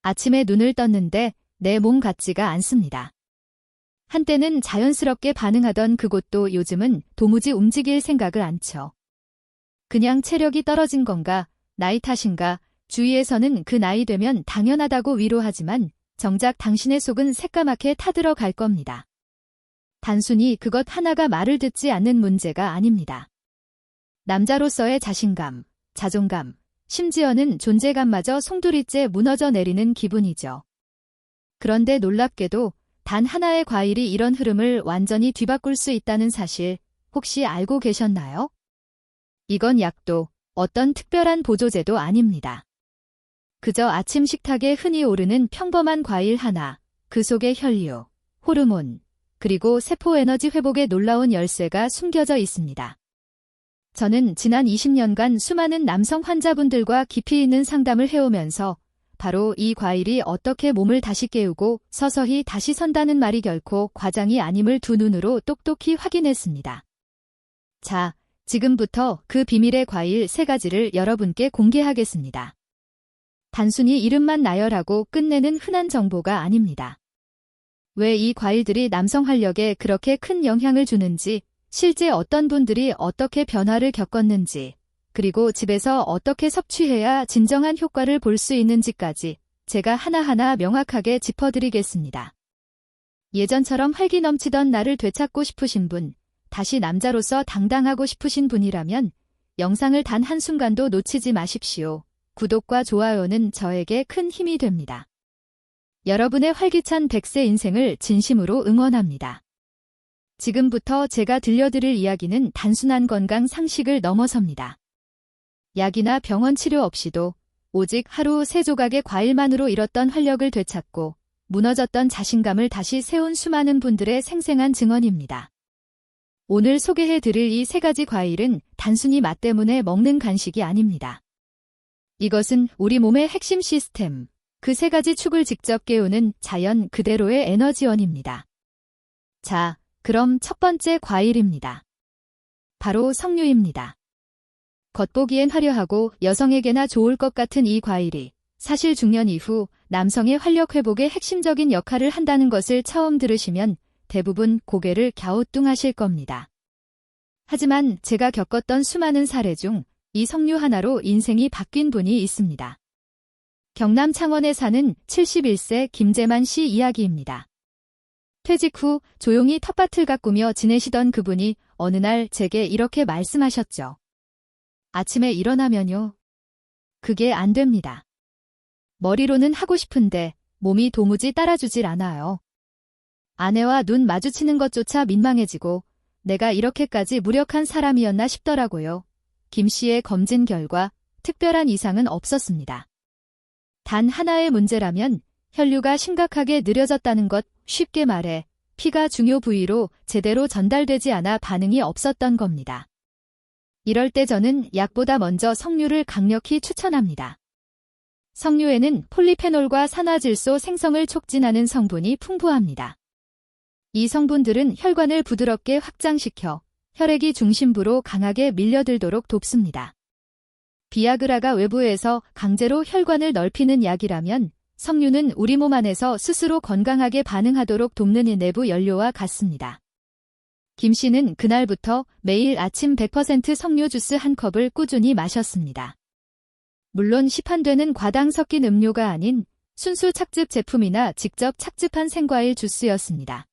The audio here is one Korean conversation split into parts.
아침에 눈을 떴는데 내 몸 같지가 않습니다. 한때는 자연스럽게 반응하던 그곳도 요즘은 도무지 움직일 생각을 않죠. 그냥 체력이 떨어진 건가, 나이 탓인가, 주위에서는 그 나이 되면 당연하다고 위로하지만 정작 당신의 속은 새까맣게 타들어 갈 겁니다. 단순히 그것 하나가 말을 듣지 않는 문제가 아닙니다. 남자로서의 자신감, 자존감, 심지어는 존재감마저 송두리째 무너져 내리는 기분이죠. 그런데 놀랍게도 단 하나의 과일이 이런 흐름을 완전히 뒤바꿀 수 있다는 사실 혹시 알고 계셨나요? 이건 약도, 어떤 특별한 보조제도 아닙니다. 그저 아침 식탁에 흔히 오르는 평범한 과일 하나, 그 속에 혈류, 호르몬, 그리고 세포 에너지 회복의 놀라운 열쇠가 숨겨져 있습니다. 저는 지난 20년간 수많은 남성 환자분들과 깊이 있는 상담을 해오면서 바로 이 과일이 어떻게 몸을 다시 깨우고 서서히 다시 선다는 말이 결코 과장이 아님을 두 눈으로 똑똑히 확인했습니다. 자, 지금부터 그 비밀의 과일 3가지를 여러분께 공개하겠습니다. 단순히 이름만 나열하고 끝내는 흔한 정보가 아닙니다. 왜 이 과일들이 남성 활력에 그렇게 큰 영향을 주는지, 실제 어떤 분들이 어떻게 변화를 겪었는지, 그리고 집에서 어떻게 섭취해야 진정한 효과를 볼 수 있는지까지 제가 하나하나 명확하게 짚어드리겠습니다. 예전처럼 활기 넘치던 나를 되찾고 싶으신 분, 다시 남자로서 당당하고 싶으신 분이라면 영상을 단 한순간도 놓치지 마십시오. 구독과 좋아요는 저에게 큰 힘이 됩니다. 여러분의 활기찬 100세 인생을 진심으로 응원합니다. 지금부터 제가 들려드릴 이야기는 단순한 건강 상식을 넘어섭니다. 약이나 병원 치료 없이도 오직 하루 3조각의 과일만으로 잃었던 활력을 되찾고 무너졌던 자신감을 다시 세운 수많은 분들의 생생한 증언입니다. 오늘 소개해드릴 이 3가지 과일은 단순히 맛 때문에 먹는 간식이 아닙니다. 이것은 우리 몸의 핵심 시스템, 그 3가지 축을 직접 깨우는 자연 그대로의 에너지원입니다. 자, 그럼 첫 번째 과일입니다. 바로 석류입니다. 겉보기엔 화려하고 여성에게나 좋을 것 같은 이 과일이 사실 중년 이후 남성의 활력 회복에 핵심적인 역할을 한다는 것을 처음 들으시면 대부분 고개를 갸우뚱하실 겁니다. 하지만 제가 겪었던 수많은 사례 중 이 석류 하나로 인생이 바뀐 분이 있습니다. 경남 창원에 사는 71세 김재만 씨 이야기입니다. 퇴직 후 조용히 텃밭을 가꾸며 지내시던 그분이 어느 날 제게 이렇게 말씀하셨죠. 아침에 일어나면요. 그게 안 됩니다. 머리로는 하고 싶은데 몸이 도무지 따라주질 않아요. 아내와 눈 마주치는 것조차 민망해지고 내가 이렇게까지 무력한 사람이었나 싶더라고요. 김 씨의 검진 결과 특별한 이상은 없었습니다. 단 하나의 문제라면 혈류가 심각하게 느려졌다는 것, 쉽게 말해 피가 중요 부위로 제대로 전달되지 않아 반응이 없었던 겁니다. 이럴 때 저는 약보다 먼저 석류를 강력히 추천합니다. 석류에는 폴리페놀과 산화질소 생성을 촉진하는 성분이 풍부합니다. 이 성분들은 혈관을 부드럽게 확장시켜 혈액이 중심부로 강하게 밀려들도록 돕습니다. 비아그라가 외부에서 강제로 혈관을 넓히는 약이라면 석류는 우리 몸 안에서 스스로 건강하게 반응하도록 돕는 이 내부 연료와 같습니다. 김 씨는 그날부터 매일 아침 100% 석류 주스 한 컵을 꾸준히 마셨습니다. 물론 시판되는 과당 섞인 음료가 아닌 순수 착즙 제품이나 직접 착즙한 생과일 주스였습니다.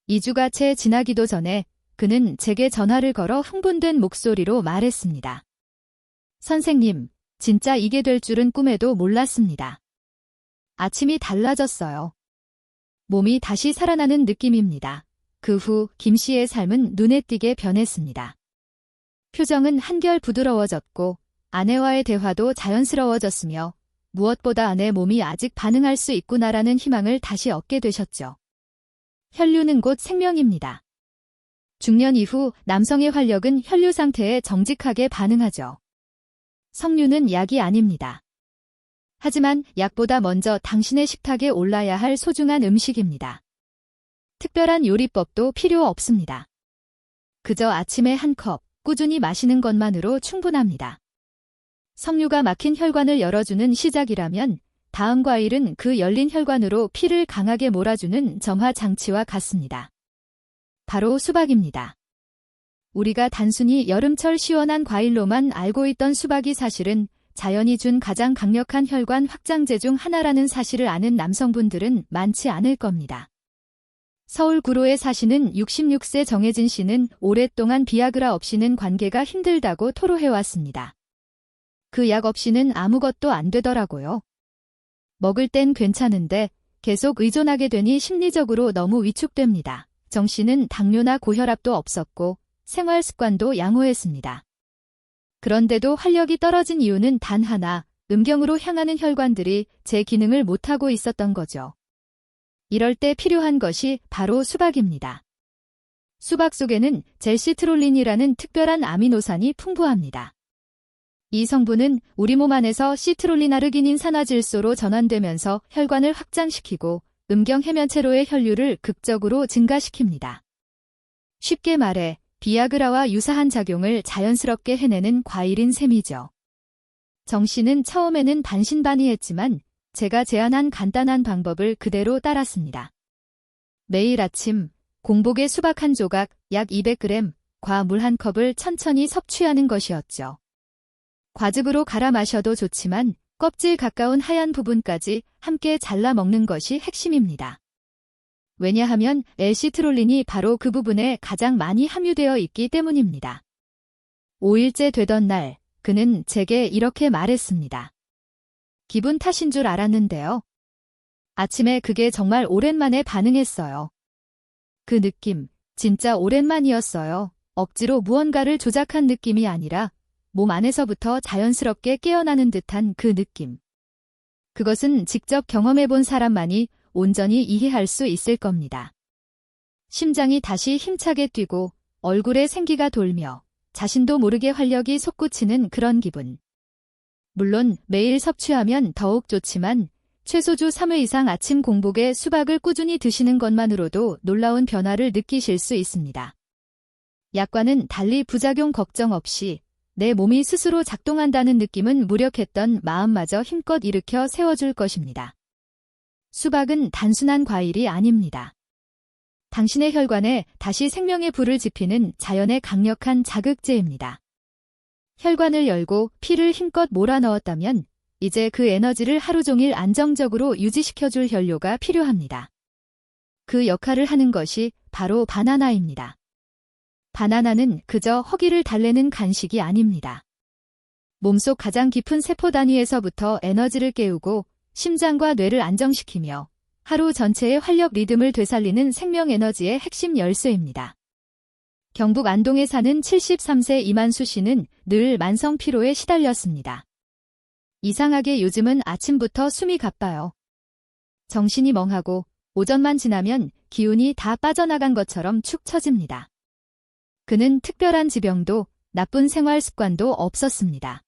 2주가 채 지나기도 전에 그는 제게 전화를 걸어 흥분된 목소리로 말했습니다. 선생님, 진짜 이게 될 줄은 꿈에도 몰랐습니다. 아침이 달라졌어요. 몸이 다시 살아나는 느낌입니다. 그 후 김 씨의 삶은 눈에 띄게 변했습니다. 표정은 한결 부드러워졌고 아내와의 대화도 자연스러워졌으며 무엇보다 아내 몸이 아직 반응할 수 있구나라는 희망을 다시 얻게 되셨죠. 혈류는 곧 생명입니다. 중년 이후 남성의 활력은 혈류 상태에 정직하게 반응하죠. 석류는 약이 아닙니다. 하지만 약보다 먼저 당신의 식탁에 올라야 할 소중한 음식입니다. 특별한 요리법도 필요 없습니다. 그저 아침에 한 컵, 꾸준히 마시는 것만으로 충분합니다. 석류가 막힌 혈관을 열어주는 시작이라면 다음 과일은 그 열린 혈관으로 피를 강하게 몰아주는 점화 장치와 같습니다. 바로 수박입니다. 우리가 단순히 여름철 시원한 과일로만 알고 있던 수박이 사실은 자연이 준 가장 강력한 혈관 확장제 중 하나라는 사실을 아는 남성분들은 많지 않을 겁니다. 서울 구로에 사시는 66세 정혜진 씨는 오랫동안 비아그라 없이는 관계가 힘들다고 토로해왔습니다. 그 약 없이는 아무것도 안 되더라고요. 먹을 땐 괜찮은데 계속 의존하게 되니 심리적으로 너무 위축됩니다. 정 씨는 당뇨나 고혈압도 없었고 생활 습관도 양호했습니다. 그런데도 활력이 떨어진 이유는 단 하나, 음경으로 향하는 혈관들이 제 기능을 못하고 있었던 거죠. 이럴 때 필요한 것이 바로 수박입니다. 수박 속에는 젤시트롤린이라는 특별한 아미노산이 풍부합니다. 이 성분은 우리 몸 안에서 시트롤린 아르기닌 산화질소로 전환되면서 혈관을 확장시키고 음경 해면체로의 혈류를 극적으로 증가시킵니다. 쉽게 말해 비아그라와 유사한 작용을 자연스럽게 해내는 과일인 셈이죠. 정 씨는 처음에는 반신반의했지만 제가 제안한 간단한 방법을 그대로 따랐습니다. 매일 아침 공복에 수박 한 조각, 약 200g, 과 물 한 컵을 천천히 섭취하는 것이었죠. 과즙으로 갈아 마셔도 좋지만 껍질 가까운 하얀 부분까지 함께 잘라 먹는 것이 핵심입니다. 왜냐하면 L시트롤린이 바로 그 부분에 가장 많이 함유되어 있기 때문입니다. 5일째 되던 날, 그는 제게 이렇게 말했습니다. 기분 탓인 줄 알았는데요. 아침에 그게 정말 오랜만에 반응했어요. 그 느낌, 진짜 오랜만이었어요. 억지로 무언가를 조작한 느낌이 아니라 몸 안에서부터 자연스럽게 깨어나는 듯한 그 느낌. 그것은 직접 경험해본 사람만이 온전히 이해할 수 있을 겁니다. 심장이 다시 힘차게 뛰고 얼굴에 생기가 돌며 자신도 모르게 활력이 솟구치는 그런 기분. 물론 매일 섭취하면 더욱 좋지만 최소 주 3회 이상 아침 공복에 수박을 꾸준히 드시는 것만으로도 놀라운 변화를 느끼실 수 있습니다. 약과는 달리 부작용 걱정 없이 내 몸이 스스로 작동한다는 느낌은 무력했던 마음마저 힘껏 일으켜 세워줄 것입니다. 수박은 단순한 과일이 아닙니다. 당신의 혈관에 다시 생명의 불을 지피는 자연의 강력한 자극제입니다. 혈관을 열고 피를 힘껏 몰아넣었다면 이제 그 에너지를 하루 종일 안정적으로 유지시켜줄 혈료가 필요합니다. 그 역할을 하는 것이 바로 바나나입니다. 바나나는 그저 허기를 달래는 간식이 아닙니다. 몸속 가장 깊은 세포 단위에서부터 에너지를 깨우고 심장과 뇌를 안정시키며 하루 전체의 활력 리듬을 되살리는 생명 에너지의 핵심 열쇠입니다. 경북 안동에 사는 73세 이만수 씨는 늘 만성 피로에 시달렸습니다. 이상하게 요즘은 아침부터 숨이 가빠요. 정신이 멍하고 오전만 지나면 기운이 다 빠져나간 것처럼 축 처집니다. 그는 특별한 지병도 나쁜 생활 습관도 없었습니다.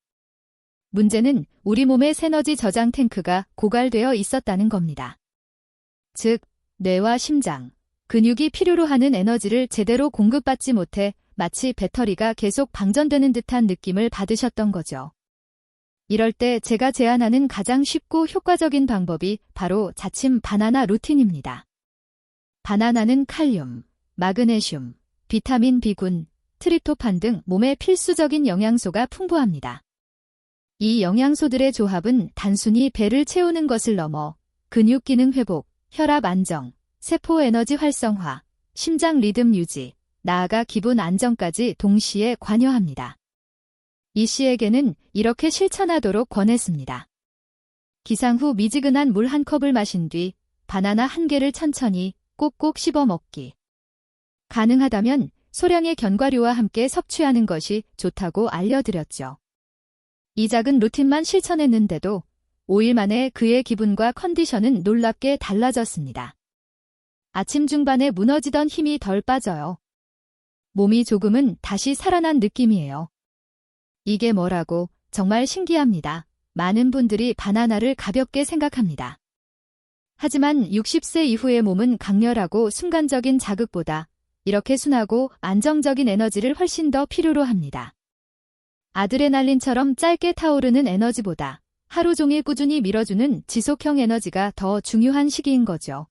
문제는 우리 몸의 에너지 저장 탱크가 고갈되어 있었다는 겁니다. 즉, 뇌와 심장, 근육이 필요로 하는 에너지를 제대로 공급받지 못해 마치 배터리가 계속 방전되는 듯한 느낌을 받으셨던 거죠. 이럴 때 제가 제안하는 가장 쉽고 효과적인 방법이 바로 자침 바나나 루틴입니다. 바나나는 칼륨, 마그네슘, 비타민 B군, 트립토판 등 몸에 필수적인 영양소가 풍부합니다. 이 영양소들의 조합은 단순히 배를 채우는 것을 넘어 근육 기능 회복, 혈압 안정, 세포 에너지 활성화, 심장 리듬 유지, 나아가 기분 안정까지 동시에 관여합니다. 이 씨에게는 이렇게 실천하도록 권했습니다. 기상 후 미지근한 물 한 컵을 마신 뒤 바나나 한 개를 천천히 꼭꼭 씹어 먹기. 가능하다면 소량의 견과류와 함께 섭취하는 것이 좋다고 알려드렸죠. 이 작은 루틴만 실천했는데도 5일 만에 그의 기분과 컨디션은 놀랍게 달라졌습니다. 아침 중반에 무너지던 힘이 덜 빠져요. 몸이 조금은 다시 살아난 느낌이에요. 이게 뭐라고 정말 신기합니다. 많은 분들이 바나나를 가볍게 생각합니다. 하지만 60세 이후의 몸은 강렬하고 순간적인 자극보다 이렇게 순하고 안정적인 에너지를 훨씬 더 필요로 합니다. 아드레날린처럼 짧게 타오르는 에너지보다 하루 종일 꾸준히 밀어주는 지속형 에너지가 더 중요한 시기인 거죠.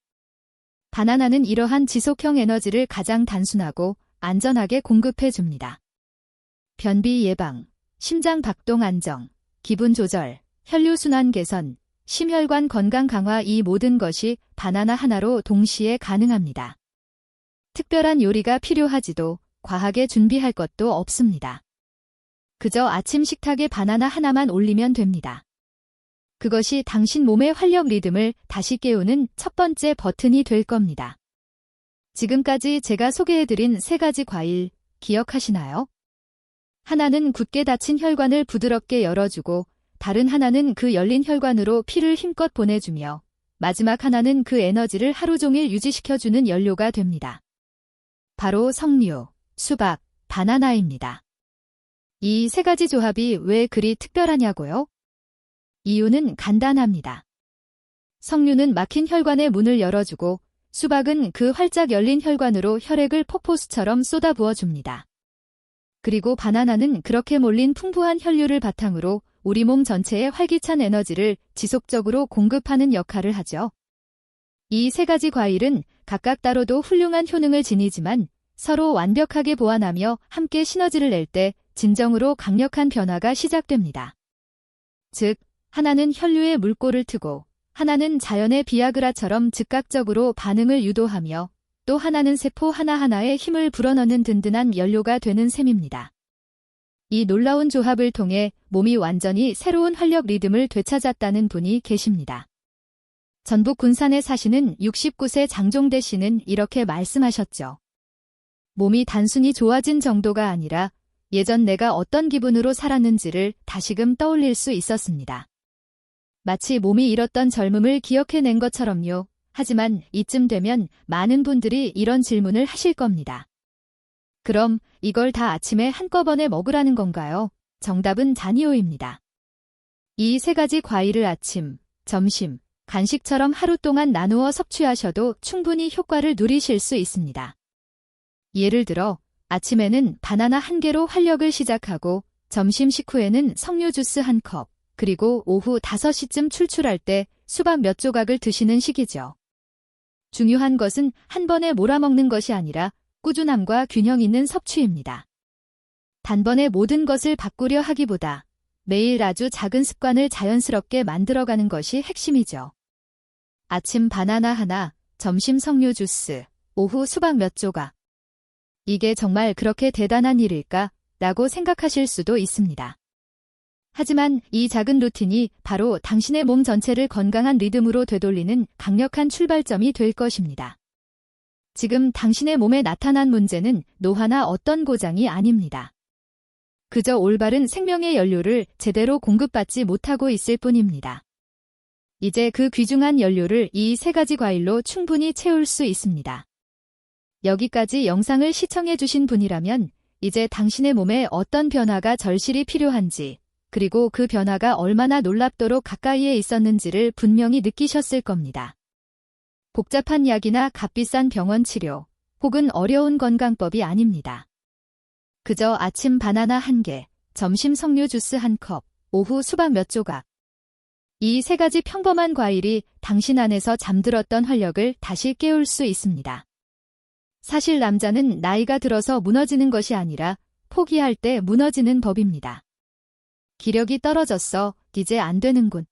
바나나는 이러한 지속형 에너지를 가장 단순하고 안전하게 공급해 줍니다. 변비 예방, 심장 박동 안정, 기분 조절, 혈류순환 개선, 심혈관 건강 강화 이 모든 것이 바나나 하나로 동시에 가능합니다. 특별한 요리가 필요하지도 과하게 준비할 것도 없습니다. 그저 아침 식탁에 바나나 하나만 올리면 됩니다. 그것이 당신 몸의 활력 리듬을 다시 깨우는 첫 번째 버튼이 될 겁니다. 지금까지 제가 소개해드린 3가지 과일 기억하시나요? 하나는 굳게 닫힌 혈관을 부드럽게 열어주고 다른 하나는 그 열린 혈관으로 피를 힘껏 보내주며 마지막 하나는 그 에너지를 하루 종일 유지시켜주는 연료가 됩니다. 바로 석류, 수박, 바나나입니다. 이 3가지 조합이 왜 그리 특별하냐고요? 이유는 간단합니다. 석류는 막힌 혈관의 문을 열어주고 수박은 그 활짝 열린 혈관으로 혈액을 폭포수처럼 쏟아부어줍니다. 그리고 바나나는 그렇게 몰린 풍부한 혈류를 바탕으로 우리 몸 전체에 활기찬 에너지를 지속적으로 공급하는 역할을 하죠. 이 3가지 과일은 각각 따로도 훌륭한 효능을 지니지만 서로 완벽하게 보완하며 함께 시너지를 낼 때 진정으로 강력한 변화가 시작됩니다. 즉, 하나는 혈류의 물꼬를 트고 하나는 자연의 비아그라처럼 즉각적으로 반응을 유도하며 또 하나는 세포 하나하나에 힘을 불어넣는 든든한 연료가 되는 셈입니다. 이 놀라운 조합을 통해 몸이 완전히 새로운 활력 리듬을 되찾았다는 분이 계십니다. 전북 군산에 사시는 69세 장종대 씨는 이렇게 말씀하셨죠. 몸이 단순히 좋아진 정도가 아니라 예전 내가 어떤 기분으로 살았는지를 다시금 떠올릴 수 있었습니다. 마치 몸이 잃었던 젊음을 기억해낸 것처럼요. 하지만 이쯤 되면 많은 분들이 이런 질문을 하실 겁니다. 그럼 이걸 다 아침에 한꺼번에 먹으라는 건가요? 정답은 아니오입니다. 이 3가지 과일을 아침, 점심, 간식처럼 하루 동안 나누어 섭취하셔도 충분히 효과를 누리실 수 있습니다. 예를 들어 아침에는 바나나 1개로 활력을 시작하고 점심 식후에는 석류 주스 1컵, 그리고 오후 5시쯤 출출할 때 수박 몇 조각을 드시는 식이죠. 중요한 것은 한 번에 몰아먹는 것이 아니라 꾸준함과 균형 있는 섭취입니다. 단번에 모든 것을 바꾸려 하기보다 매일 아주 작은 습관을 자연스럽게 만들어가는 것이 핵심이죠. 아침 바나나 하나, 점심 석류 주스, 오후 수박 몇 조각. 이게 정말 그렇게 대단한 일일까? 라고 생각하실 수도 있습니다. 하지만 이 작은 루틴이 바로 당신의 몸 전체를 건강한 리듬으로 되돌리는 강력한 출발점이 될 것입니다. 지금 당신의 몸에 나타난 문제는 노화나 어떤 고장이 아닙니다. 그저 올바른 생명의 연료를 제대로 공급받지 못하고 있을 뿐입니다. 이제 그 귀중한 연료를 이 3가지 과일로 충분히 채울 수 있습니다. 여기까지 영상을 시청해주신 분이라면 이제 당신의 몸에 어떤 변화가 절실히 필요한지 그리고 그 변화가 얼마나 놀랍도록 가까이에 있었는지를 분명히 느끼셨을 겁니다. 복잡한 약이나 값비싼 병원 치료, 혹은 어려운 건강법이 아닙니다. 그저 아침 바나나 1개, 점심 석류 주스 1컵, 오후 수박 몇 조각. 이 3가지 평범한 과일이 당신 안에서 잠들었던 활력을 다시 깨울 수 있습니다. 사실 남자는 나이가 들어서 무너지는 것이 아니라 포기할 때 무너지는 법입니다. 기력이 떨어졌어, 이제 안 되는군.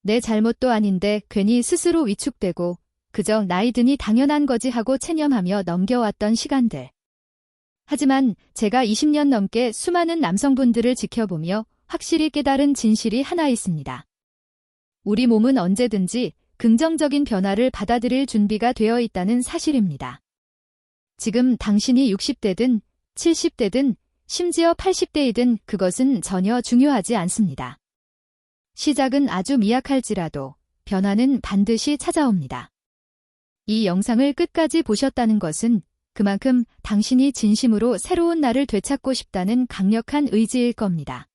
내 잘못도 아닌데 괜히 스스로 위축되고 그저 나이 드니 당연한 거지 하고 체념하며 넘겨왔던 시간들. 하지만 제가 20년 넘게 수많은 남성분들을 지켜보며 확실히 깨달은 진실이 하나 있습니다. 우리 몸은 언제든지 긍정적인 변화를 받아들일 준비가 되어 있다는 사실입니다. 지금 당신이 60대든 70대든 심지어 80대이든 그것은 전혀 중요하지 않습니다. 시작은 아주 미약할지라도 변화는 반드시 찾아옵니다. 이 영상을 끝까지 보셨다는 것은 그만큼 당신이 진심으로 새로운 나를 되찾고 싶다는 강력한 의지일 겁니다.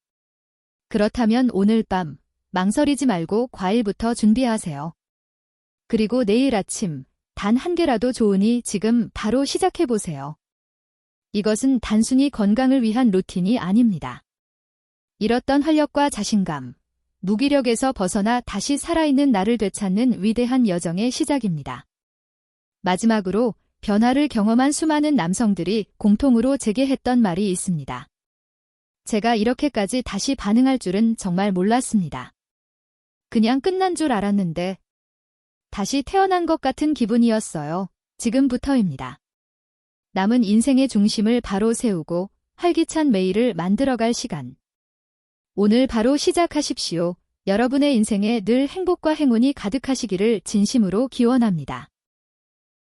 그렇다면 오늘 밤 망설이지 말고 과일부터 준비하세요. 그리고 내일 아침 단 1개라도 좋으니 지금 바로 시작해보세요. 이것은 단순히 건강을 위한 루틴이 아닙니다. 잃었던 활력과 자신감, 무기력에서 벗어나 다시 살아있는 나를 되찾는 위대한 여정의 시작입니다. 마지막으로 변화를 경험한 수많은 남성들이 공통으로 제게 했던 말이 있습니다. 제가 이렇게까지 다시 반응할 줄은 정말 몰랐습니다. 그냥 끝난 줄 알았는데 다시 태어난 것 같은 기분이었어요. 지금부터입니다. 남은 인생의 중심을 바로 세우고 활기찬 매일을 만들어갈 시간. 오늘 바로 시작하십시오. 여러분의 인생에 늘 행복과 행운이 가득하시기를 진심으로 기원합니다.